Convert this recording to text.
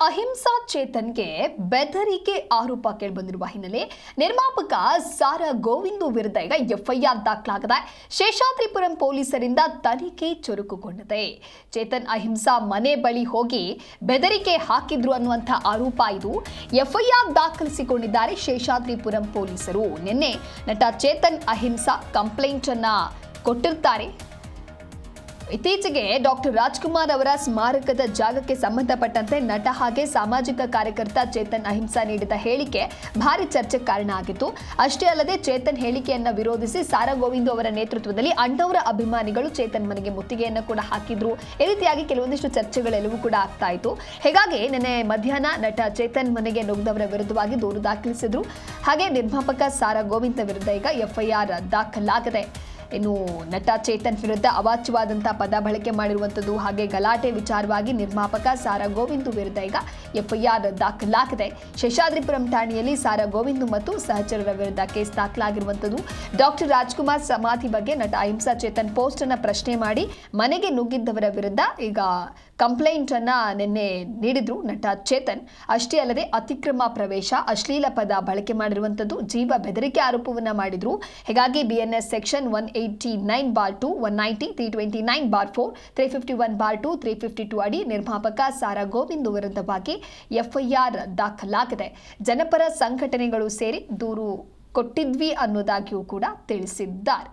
ಅಹಿಂಸಾ ಚೇತನ್ಗೆ ಬೆದರಿಕೆ ಆರೋಪ ಕೇಳಿಬಂದಿರುವ ಹಿನ್ನೆಲೆ ನಿರ್ಮಾಪಕ ಸಾರಾ ಗೋವಿಂದು ವಿರುದ್ಧ ಈಗ ಎಫ್ಐಆರ್ ದಾಖಲಾಗಿದೆ. ಶೇಷಾದ್ರಿಪುರಂ ಪೊಲೀಸರಿಂದ ತನಿಖೆ ಚುರುಕುಗೊಂಡಿದೆ. ಚೇತನ್ ಅಹಿಂಸಾ ಮನೆ ಬಳಿ ಹೋಗಿ ಬೆದರಿಕೆ ಹಾಕಿದ್ರು ಅನ್ನುವಂಥ ಆರೋಪ ಇದು. ಎಫ್ಐಆರ್ ದಾಖಲಿಸಿಕೊಂಡಿದ್ದಾರೆ ಶೇಷಾದ್ರಿಪುರಂ ಪೊಲೀಸರು. ನಿನ್ನೆ ನಟ ಚೇತನ್ ಅಹಿಂಸಾ ಕಂಪ್ಲೇಂಟ್ ಅನ್ನ ಕೊಟ್ಟಿರ್ತಾರೆ. ಇತ್ತೀಚೆಗೆ ಡಾಕ್ಟರ್ ರಾಜ್ಕುಮಾರ್ ಅವರ ಸ್ಮಾರಕದ ಜಾಗಕ್ಕೆ ಸಂಬಂಧಪಟ್ಟಂತೆ ನಟ ಹಾಗೆ ಸಾಮಾಜಿಕ ಕಾರ್ಯಕರ್ತ ಚೇತನ್ ಅಹಿಂಸಾ ನೀಡಿದ ಹೇಳಿಕೆ ಭಾರಿ ಚರ್ಚೆಗೆ ಕಾರಣ ಆಗಿತ್ತು. ಅಷ್ಟೇ ಅಲ್ಲದೆ ಚೇತನ್ ಹೇಳಿಕೆಯನ್ನ ವಿರೋಧಿಸಿ ಸಾರಾ ಗೋವಿಂದು ಅವರ ನೇತೃತ್ವದಲ್ಲಿ ಅಣ್ಣವರ ಅಭಿಮಾನಿಗಳು ಚೇತನ್ ಮನೆಗೆ ಮುತ್ತಿಗೆಯನ್ನು ಕೂಡ ಹಾಕಿದ್ರು. ಈ ರೀತಿಯಾಗಿ ಕೆಲವೊಂದಿಷ್ಟು ಚರ್ಚೆಗಳೆಲ್ಲವೂ ಕೂಡ ಆಗ್ತಾ ಇತ್ತು. ಹೀಗಾಗಿ ನಿನ್ನೆ ಮಧ್ಯಾಹ್ನ ನಟ ಚೇತನ್ ಮನೆಗೆ ನುಗ್ಗಿದವರ ವಿರುದ್ಧವಾಗಿ ದೂರು ದಾಖಲಿಸಿದ್ರು. ಹಾಗೆ ನಿರ್ಮಾಪಕ ಸಾರಾ ಗೋವಿಂದ್ ವಿರುದ್ಧ ಈಗ ಎಫ್ಐಆರ್ ದಾಖಲಾಗಿದೆ. ಇನ್ನು ನಟ ಚೇತನ್ ವಿರುದ್ಧ ಅವಾಚ್ಯವಾದಂತಹ ಪದ ಬಳಕೆ ಮಾಡಿರುವಂಥದ್ದು ಹಾಗೆ ಗಲಾಟೆ ವಿಚಾರವಾಗಿ ನಿರ್ಮಾಪಕ ಸಾರಾ ಗೋವಿಂದು ವಿರುದ್ಧ ಈಗ ಎಫ್ಐಆರ್ ದಾಖಲಾಗಿದೆ. ಶೇಷಾದ್ರಿಪುರಂ ಠಾಣೆಯಲ್ಲಿ ಸಾರಾ ಗೋವಿಂದು ಮತ್ತು ಸಹಚರರ ವಿರುದ್ಧ ಕೇಸ್ ದಾಖಲಾಗಿರುವಂಥದ್ದು. ಡಾಕ್ಟರ್ ರಾಜ್ಕುಮಾರ್ ಸಮಾಧಿ ಬಗ್ಗೆ ನಟ ಅಹಿಂಸಾ ಚೇತನ್ ಪೋಸ್ಟ್ ಅನ್ನ ಪ್ರಶ್ನೆ ಮಾಡಿ ಮನೆಗೆ ನುಗ್ಗಿದ್ದವರ ವಿರುದ್ಧ ಈಗ ಕಂಪ್ಲೇಂಟ್ ಅನ್ನ ನಿನ್ನೆ ನೀಡಿದ್ರು ನಟ ಚೇತನ್. ಅಷ್ಟೇ ಅಲ್ಲದೆ ಅತಿಕ್ರಮ ಪ್ರವೇಶ, ಅಶ್ಲೀಲ ಪದ ಬಳಕೆ ಮಾಡಿರುವಂಥದ್ದು, ಜೀವ ಬೆದರಿಕೆ ಆರೋಪವನ್ನ ಮಾಡಿದ್ರು. ಹೀಗಾಗಿ ಬಿಎನ್ಎಸ್ ಸೆಕ್ಷನ್ 189/2, 190, 329/4, 351/2, 352 ಅಡಿ ನಿರ್ಮಾಪಕ ಸಾರಾ ಗೋವಿಂದು ವಿರುದ್ಧವಾಗಿ ಎಫ್ಐಆರ್ ದಾಖಲಾಗಿದೆ. ಜನಪರ ಸಂಘಟನೆಗಳು ಸೇರಿ ದೂರು ಕೊಟ್ಟಿದ್ವಿ ಅನ್ನೋದಾಗಿಯೂ ಕೂಡ ತಿಳಿಸಿದ್ದಾರೆ.